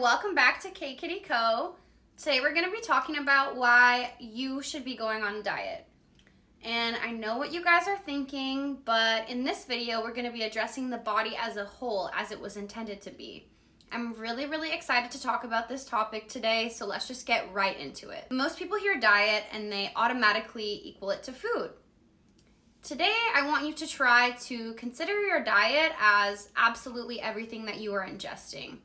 welcome back to K Kitty Co. Today we're going to be talking about why you should be going on a diet. And I know what you guys are thinking, but in this video we're going to be addressing the body as a whole as it was intended to be. I'm really excited to talk about this topic today, so let's just get right into it. Most people hear diet and they automatically equal it to food. Today I want you to try to consider your diet as absolutely everything that you are ingesting.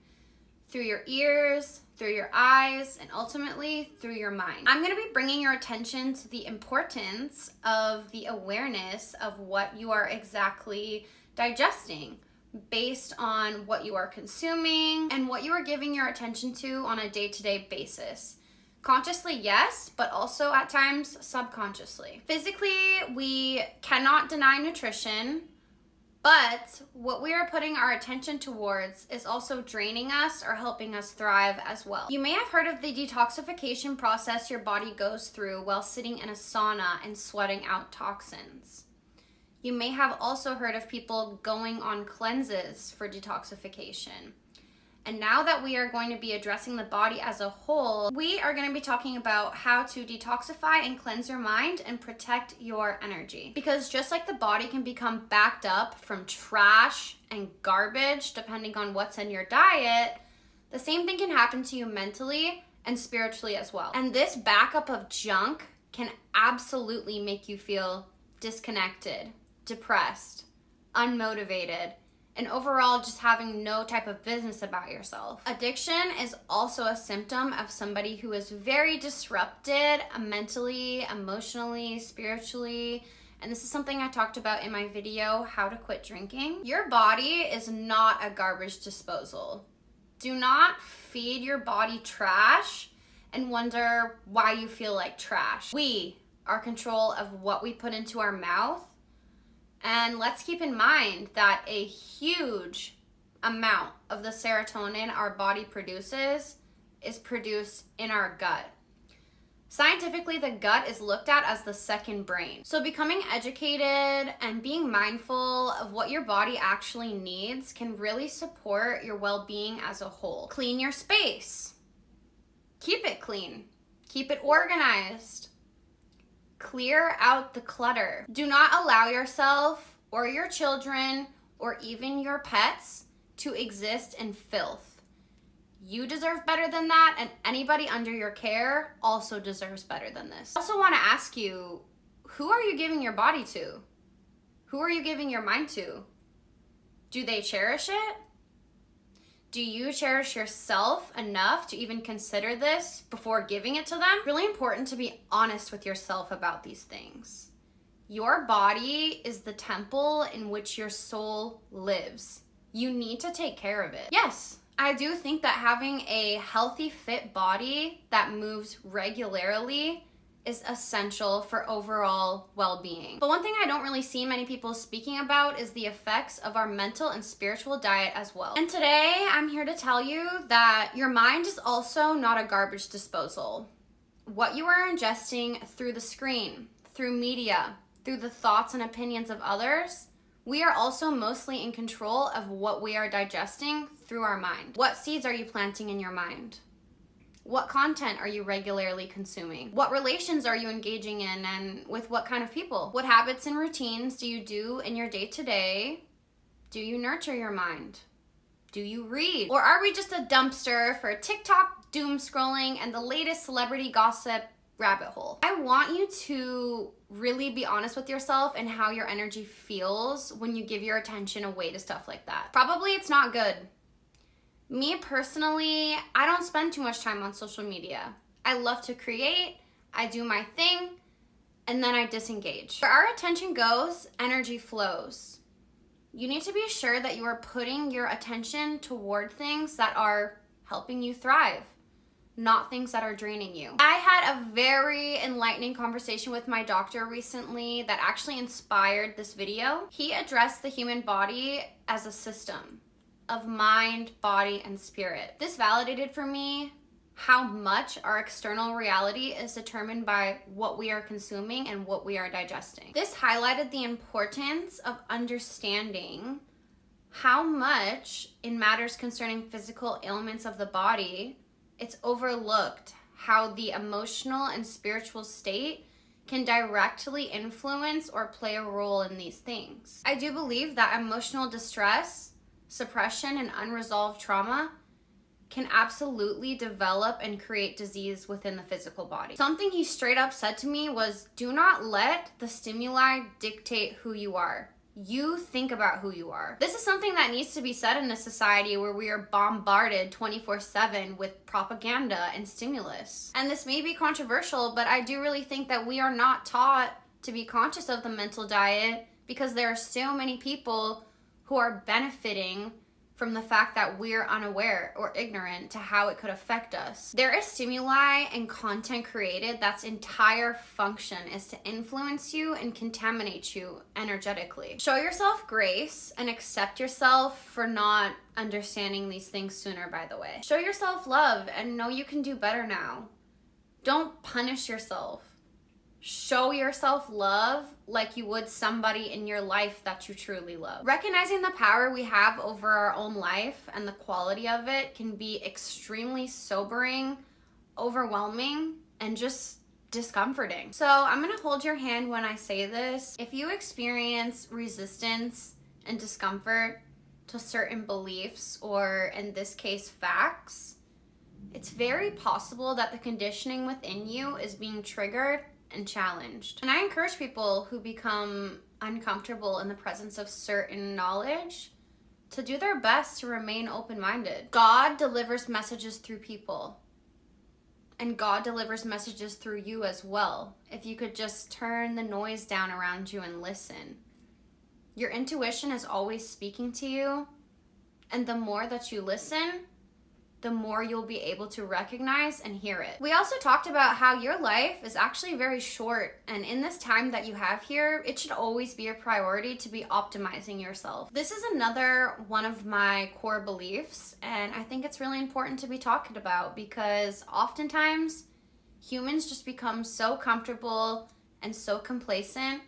Through your ears, through your eyes, and ultimately through your mind. I'm going to be bringing your attention to the importance of the awareness of what you are exactly digesting based on what you are consuming and what you are giving your attention to on a day-to-day basis. Consciously, yes, but also at times subconsciously. Physically, we cannot deny nutrition, but what we are putting our attention towards is also draining us or helping us thrive as well. You may have heard of the detoxification process your body goes through while sitting in a sauna and sweating out toxins. You may have also heard of people going on cleanses for detoxification. And now that we are going to be addressing the body as a whole, we are going to be talking about how to detoxify and cleanse your mind and protect your energy. Because just like the body can become backed up from trash and garbage, depending on what's in your diet, the same thing can happen to you mentally and spiritually as well. And this backup of junk can absolutely make you feel disconnected, depressed, unmotivated, and overall just having no type of business about yourself. Addiction is also a symptom of somebody who is very disrupted mentally, emotionally, spiritually, and this is something I talked about in my video, How to Quit Drinking. Your body is not a garbage disposal. Do not feed your body trash and wonder why you feel like trash. We are in control of what we put into our mouth. And let's keep in mind that a huge amount of the serotonin our body produces is produced in our gut. Scientifically, the gut is looked at as the second brain. So becoming educated and being mindful of what your body actually needs can really support your well-being as a whole. Clean your space. Keep it clean. Keep it organized. Clear out the clutter. Do not allow yourself or your children or even your pets to exist in filth. You deserve better than that, and anybody under your care also deserves better than this. I also want to ask you, who are you giving your body to? Who are you giving your mind to? Do they cherish it? Do you cherish yourself enough to even consider this before giving it to them? Really important to be honest with yourself about these things. Your body is the temple in which your soul lives. You need to take care of it. Yes, I do think that having a healthy, fit body that moves regularly is essential for overall well-being. But one thing I don't really see many people speaking about is the effects of our mental and spiritual diet as well. And today I'm here to tell you that your mind is also not a garbage disposal. What you are ingesting through the screen, through media, through the thoughts and opinions of others, we are also mostly in control of what we are digesting through our mind. What seeds are you planting in your mind? What content are you regularly consuming? What relations are you engaging in, and with what kind of people? What habits and routines do you do in your day-to-day? Do you nurture your mind? Do you read? Or are we just a dumpster for TikTok doom scrolling and the latest celebrity gossip rabbit hole? I want you to really be honest with yourself and how your energy feels when you give your attention away to stuff like that. Probably it's not good. Me personally, I don't spend too much time on social media. I love to create, I do my thing, and then I disengage. Where our attention goes, energy flows. You need to be sure that you are putting your attention toward things that are helping you thrive, not things that are draining you. I had a very enlightening conversation with my doctor recently that actually inspired this video. He addressed the human body as a system of mind, body, and spirit. This validated for me how much our external reality is determined by what we are consuming and what we are digesting. This highlighted the importance of understanding how much in matters concerning physical ailments of the body, it's overlooked how the emotional and spiritual state can directly influence or play a role in these things. I do believe that emotional distress, suppression, and unresolved trauma can absolutely develop and create disease within the physical body. Something he straight up said to me was, do not let the stimuli dictate who you are. You think about who you are. This is something that needs to be said in a society where we are bombarded 24/7 with propaganda and stimulus. And this may be controversial, but I do really think that we are not taught to be conscious of the mental diet because there are so many people who are benefiting from the fact that we're unaware or ignorant to how it could affect us. There is stimuli and content created that's entire function is to influence you and contaminate you energetically. Show yourself grace and accept yourself for not understanding these things sooner, by the way. Show yourself love and know you can do better now. Don't punish yourself. Show yourself love like you would somebody in your life that you truly love. Recognizing the power we have over our own life and the quality of it can be extremely sobering, overwhelming, and just discomforting. So I'm gonna hold your hand when I say this. If you experience resistance and discomfort to certain beliefs, or in this case, facts, it's very possible that the conditioning within you is being triggered and challenged. And I encourage people who become uncomfortable in the presence of certain knowledge to do their best to remain open-minded. God delivers messages through people, and God delivers messages through you as well. If you could just turn the noise down around you and listen. Your intuition is always speaking to you, and the more that you listen, the more you'll be able to recognize and hear it. We also talked about how your life is actually very short, and in this time that you have here, it should always be a priority to be optimizing yourself. This is another one of my core beliefs, and I think it's really important to be talking about because oftentimes humans just become so comfortable and so complacent,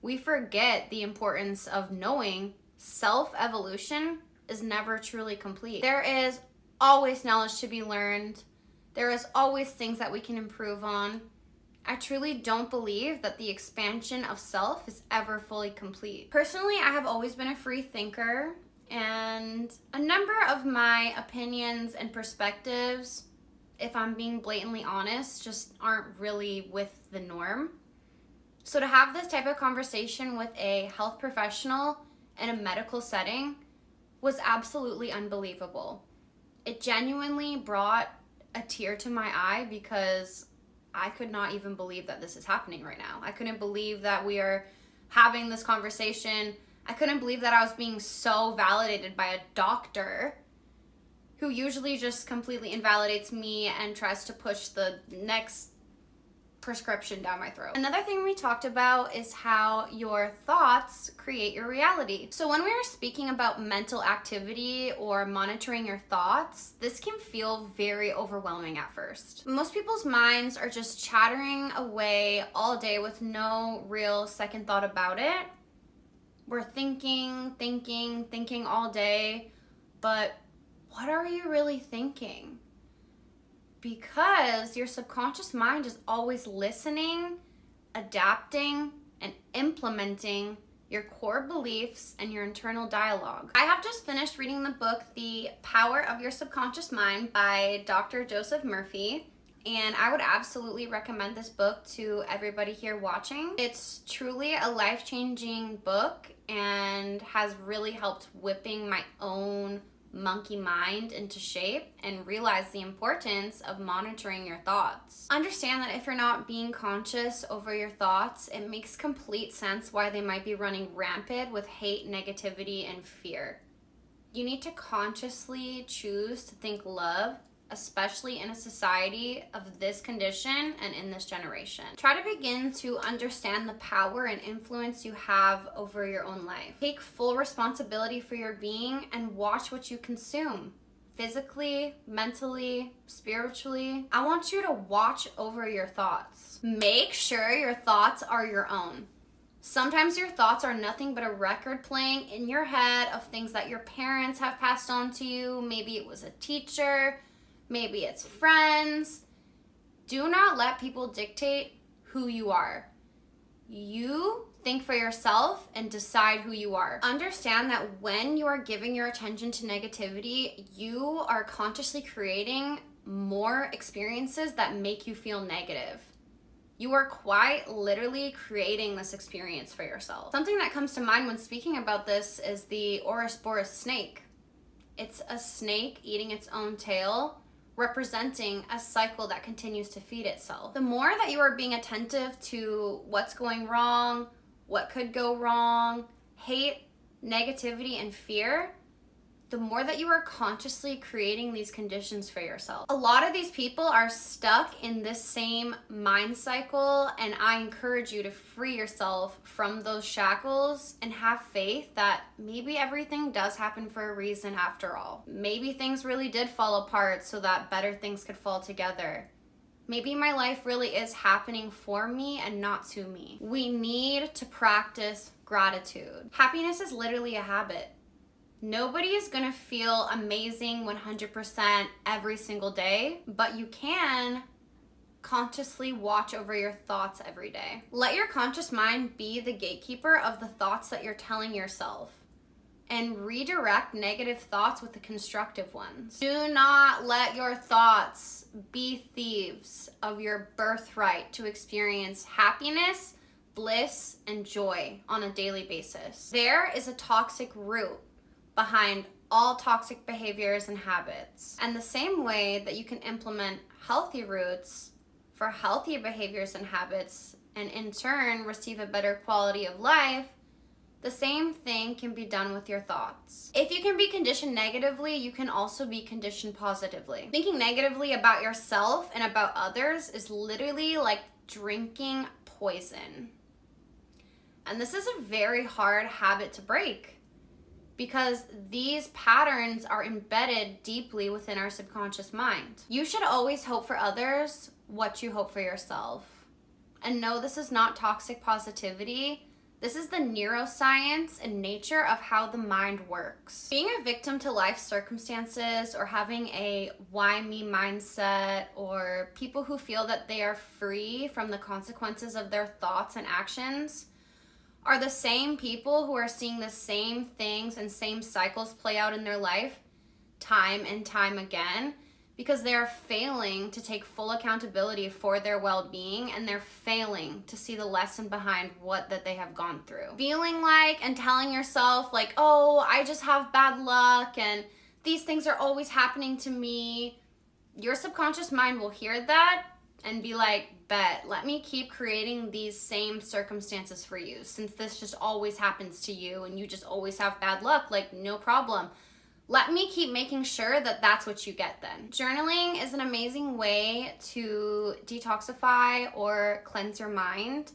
we forget the importance of knowing self-evolution is never truly complete. There is always knowledge to be learned. There is always things that we can improve on. I truly don't believe that the expansion of self is ever fully complete. Personally, I have always been a free thinker, and a number of my opinions and perspectives, if I'm being blatantly honest, just aren't really with the norm. So to have this type of conversation with a health professional in a medical setting was absolutely unbelievable. It genuinely brought a tear to my eye because I could not even believe that this is happening right now. I couldn't believe that we are having this conversation. I couldn't believe that I was being so validated by a doctor who usually just completely invalidates me and tries to push the next prescription down my throat. Another thing we talked about is how your thoughts create your reality. So when we are speaking about mental activity or monitoring your thoughts, this can feel very overwhelming at first. Most people's minds are just chattering away all day with no real second thought about it. We're thinking all day, but what are you really thinking? Because your subconscious mind is always listening, adapting, and implementing your core beliefs and your internal dialogue. I have just finished reading the book, The Power of Your Subconscious Mind by Dr. Joseph Murphy, and I would absolutely recommend this book to everybody here watching. It's truly a life-changing book and has really helped whipping my own monkey mind into shape and realize the importance of monitoring your thoughts. Understand that if you're not being conscious over your thoughts, it makes complete sense why they might be running rampant with hate, negativity, and fear. You need to consciously choose to think love, especially in a society of this condition and in this generation. Try to begin to understand the power and influence you have over your own life. Take full responsibility for your being and watch what you consume. Physically, mentally, spiritually. I want you to watch over your thoughts. Make sure your thoughts are your own. Sometimes your thoughts are nothing but a record playing in your head of things that your parents have passed on to you. Maybe it was a teacher, maybe it's friends. Do not let people dictate who you are. You think for yourself and decide who you are. Understand that when you are giving your attention to negativity, you are consciously creating more experiences that make you feel negative. You are quite literally creating this experience for yourself. Something that comes to mind when speaking about this is the Ouroboros snake. It's a snake eating its own tail, representing a cycle that continues to feed itself. The more that you are being attentive to what's going wrong, what could go wrong, hate, negativity, and fear, the more that you are consciously creating these conditions for yourself. A lot of these people are stuck in this same mind cycle, and I encourage you to free yourself from those shackles and have faith that maybe everything does happen for a reason after all. Maybe things really did fall apart so that better things could fall together. Maybe my life really is happening for me and not to me. We need to practice gratitude. Happiness is literally a habit. Nobody is gonna feel amazing 100% every single day, but you can consciously watch over your thoughts every day. Let your conscious mind be the gatekeeper of the thoughts that you're telling yourself, and redirect negative thoughts with the constructive ones. Do not let your thoughts be thieves of your birthright to experience happiness, bliss, and joy on a daily basis. There is a toxic root behind all toxic behaviors and habits. And the same way that you can implement healthy roots for healthy behaviors and habits, and in turn receive a better quality of life, the same thing can be done with your thoughts. If you can be conditioned negatively, you can also be conditioned positively. Thinking negatively about yourself and about others is literally like drinking poison. And this is a very hard habit to break, because these patterns are embedded deeply within our subconscious mind. You should always hope for others what you hope for yourself. And no, this is not toxic positivity. This is the neuroscience and nature of how the mind works. Being a victim to life circumstances, or having a why me mindset, or people who feel that they are free from the consequences of their thoughts and actions, are the same people who are seeing the same things and same cycles play out in their life time and time again, because they are failing to take full accountability for their well-being, and they're failing to see the lesson behind what that they have gone through. Feeling like and telling yourself like, oh, I just have bad luck and these things are always happening to me. Your subconscious mind will hear that and be like, bet, let me keep creating these same circumstances for you, since this just always happens to you and you just always have bad luck, like no problem. Let me keep making sure that that's what you get then. Journaling is an amazing way to detoxify or cleanse your mind.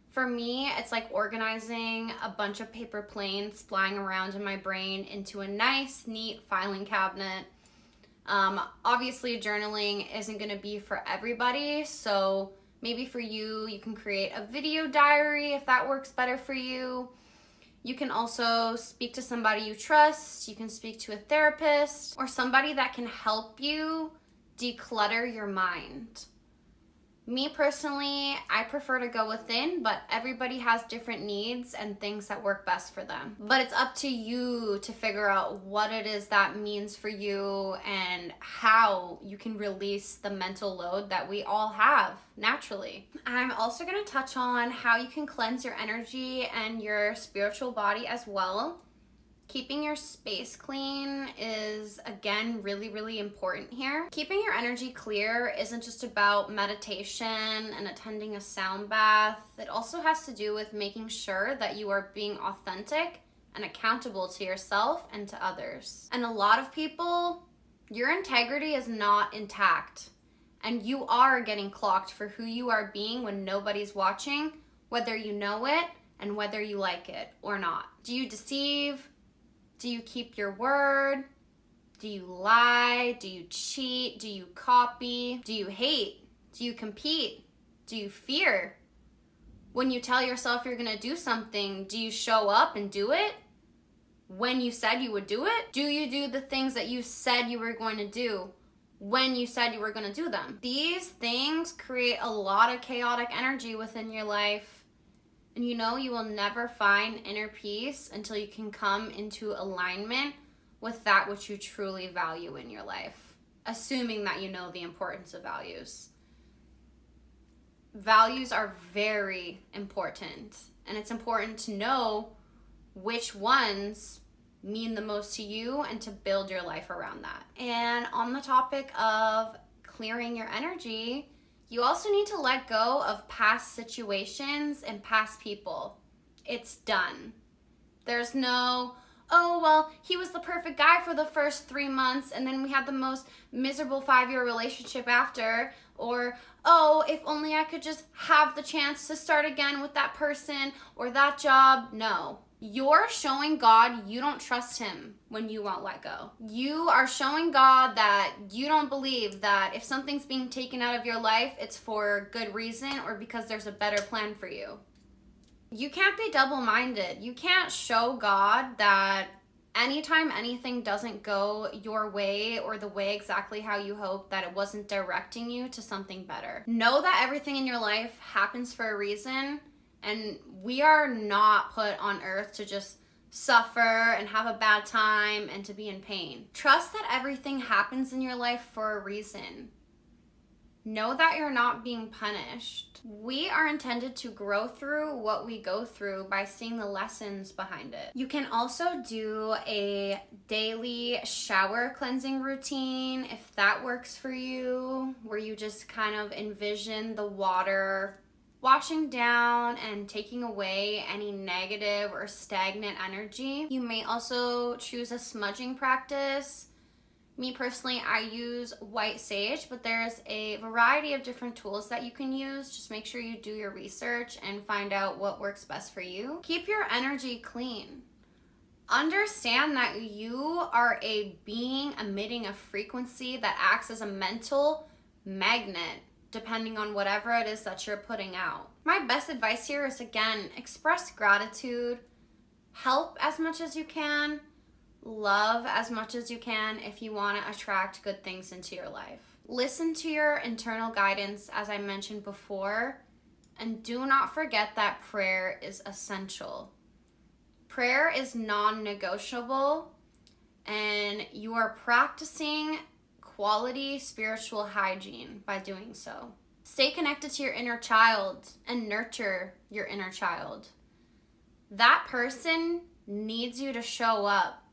For me, it's like organizing a bunch of paper planes flying around in my brain into a nice, neat filing cabinet. Obviously journaling isn't going to be for everybody, so maybe for you, you can create a video diary if that works better for you. You can also speak to somebody you trust. You can speak to a therapist or somebody that can help you declutter your mind. Me personally, I prefer to go within, but everybody has different needs and things that work best for them. But it's up to you to figure out what it is that means for you and how you can release the mental load that we all have naturally. I'm also going to touch on how you can cleanse your energy and your spiritual body as well. Keeping your space clean is, again, really, really important here. Keeping your energy clear isn't just about meditation and attending a sound bath. It also has to do with making sure that you are being authentic and accountable to yourself and to others. And a lot of people, your integrity is not intact, and you are getting clocked for who you are being when nobody's watching, whether you know it and whether you like it or not. Do you deceive? Do you keep your word? Do you lie? Do you cheat? Do you copy? Do you hate? Do you compete? Do you fear? When you tell yourself you're gonna do something, do you show up and do it when you said you would do it? Do you do the things that you said you were going to do when you said you were going to do them? These things create a lot of chaotic energy within your life. And you know you will never find inner peace until you can come into alignment with that which you truly value in your life, assuming that you know the importance of values. Values are very important, and it's important to know which ones mean the most to you and to build your life around that. And on the topic of clearing your energy, you also need to let go of past situations and past people. It's done. There's no, oh, well, he was the perfect guy for the first 3 months and then we had the most miserable 5-year relationship after. Or, oh, if only I could just have the chance to start again with that person or that job. No. You're showing God you don't trust him when you won't let go. You are showing God that you don't believe that if something's being taken out of your life, it's for good reason or because there's a better plan for you. You can't be double-minded. You can't show God that anytime anything doesn't go your way or the way exactly how you hope, that it wasn't directing you to something better. Know that everything in your life happens for a reason. And we are not put on earth to just suffer and have a bad time and to be in pain. Trust that everything happens in your life for a reason. Know that you're not being punished. We are intended to grow through what we go through by seeing the lessons behind it. You can also do a daily shower cleansing routine if that works for you, where you just kind of envision the water washing down and taking away any negative or stagnant energy. You may also choose a smudging practice. Me personally, I use white sage, but there's a variety of different tools that you can use. Just make sure you do your research and find out what works best for you. Keep your energy clean. Understand that you are a being emitting a frequency that acts as a mental magnet, depending on whatever it is that you're putting out. My best advice here is, again, express gratitude, help as much as you can, love as much as you can if you want to attract good things into your life. Listen to your internal guidance, as I mentioned before, and do not forget that prayer is essential. Prayer is non-negotiable, and you are practicing quality spiritual hygiene by doing so. Stay connected to your inner child and nurture your inner child. That person needs you to show up.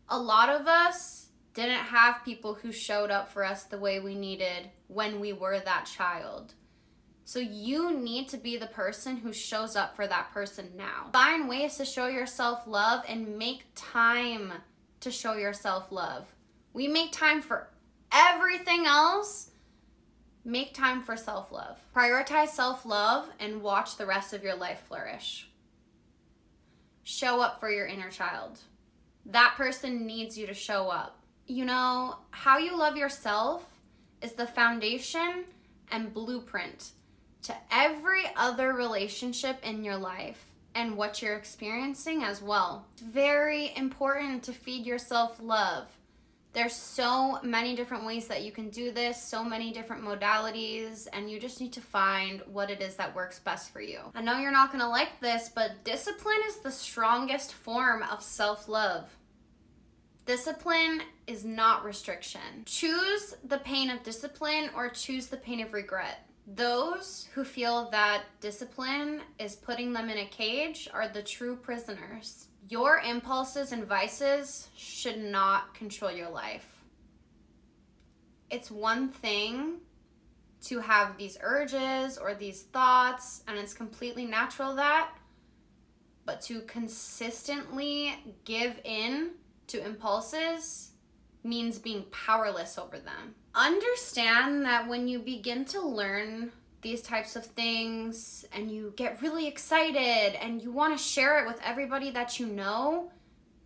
A lot of us didn't have people who showed up for us the way we needed when we were that child. So you need to be the person who shows up for that person now. Find ways to show yourself love and make time to show yourself love. We make time for everything else. Make time for self-love. Prioritize self-love and watch the rest of your life flourish. Show up for your inner child. That person needs you to show up. You know, how you love yourself is the foundation and blueprint to every other relationship in your life and what you're experiencing as well. It's very important to feed yourself love. There's so many different ways that you can do this, so many different modalities, and you just need to find what it is that works best for you. I know you're not gonna like this, but discipline is the strongest form of self-love. Discipline is not restriction. Choose the pain of discipline or choose the pain of regret. Those who feel that discipline is putting them in a cage are the true prisoners. Your impulses and vices should not control your life. It's one thing to have these urges or these thoughts, and it's completely natural but to consistently give in to impulses means being powerless over them. Understand that when you begin to learn these types of things and you get really excited and you want to share it with everybody that you know,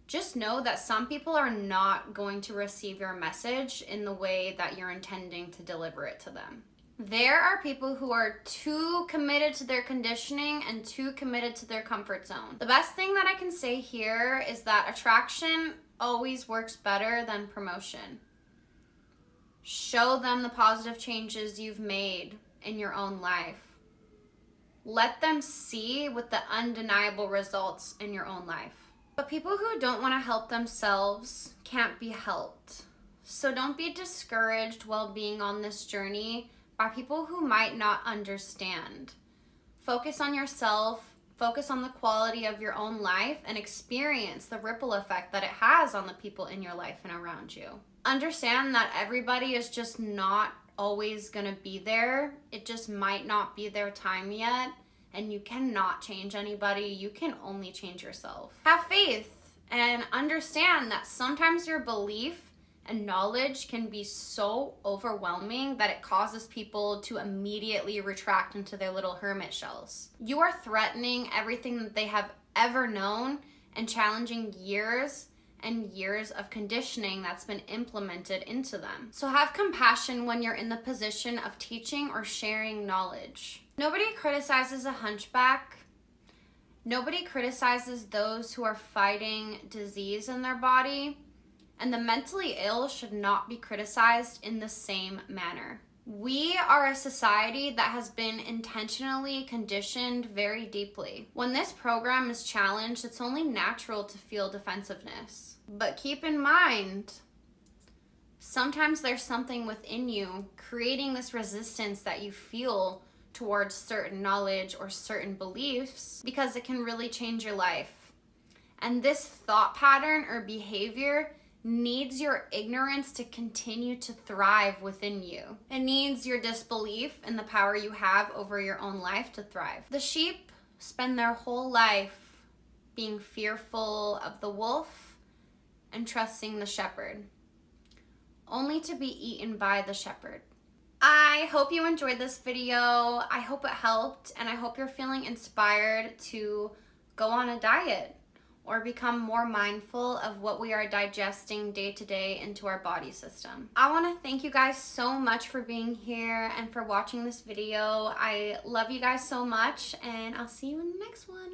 just know that some people are not going to receive your message in the way that you're intending to deliver it to them. There are people who are too committed to their conditioning and too committed to their comfort zone. The best thing that I can say here is that attraction always works better than promotion. Show them the positive changes you've made in your own life. Let them see with the undeniable results in your own life. But people who don't want to help themselves can't be helped. So don't be discouraged while being on this journey by people who might not understand. Focus on yourself, focus on the quality of your own life, and experience the ripple effect that it has on the people in your life and around you. Understand that everybody is just not always gonna be there. It just might not be their time yet, and you cannot change anybody. You can only change yourself. Have faith and understand that sometimes your belief and knowledge can be so overwhelming that it causes people to immediately retract into their little hermit shells. You are threatening everything that they have ever known and challenging years and years of conditioning that's been implemented into them. So have compassion when you're in the position of teaching or sharing knowledge. Nobody criticizes a hunchback. Nobody criticizes those who are fighting disease in their body. And the mentally ill should not be criticized in the same manner. We are a society that has been intentionally conditioned very deeply. When this program is challenged, it's only natural to feel defensiveness. But keep in mind, sometimes there's something within you creating this resistance that you feel towards certain knowledge or certain beliefs because it can really change your life. And this thought pattern or behavior needs your ignorance to continue to thrive within you. It needs your disbelief in the power you have over your own life to thrive. The sheep spend their whole life being fearful of the wolf and trusting the shepherd, only to be eaten by the shepherd. I hope you enjoyed this video. I hope it helped, and I hope you're feeling inspired to go on a diet or become more mindful of what we are digesting day to day into our body system. I wanna thank you guys so much for being here and for watching this video. I love you guys so much, and I'll see you in the next one.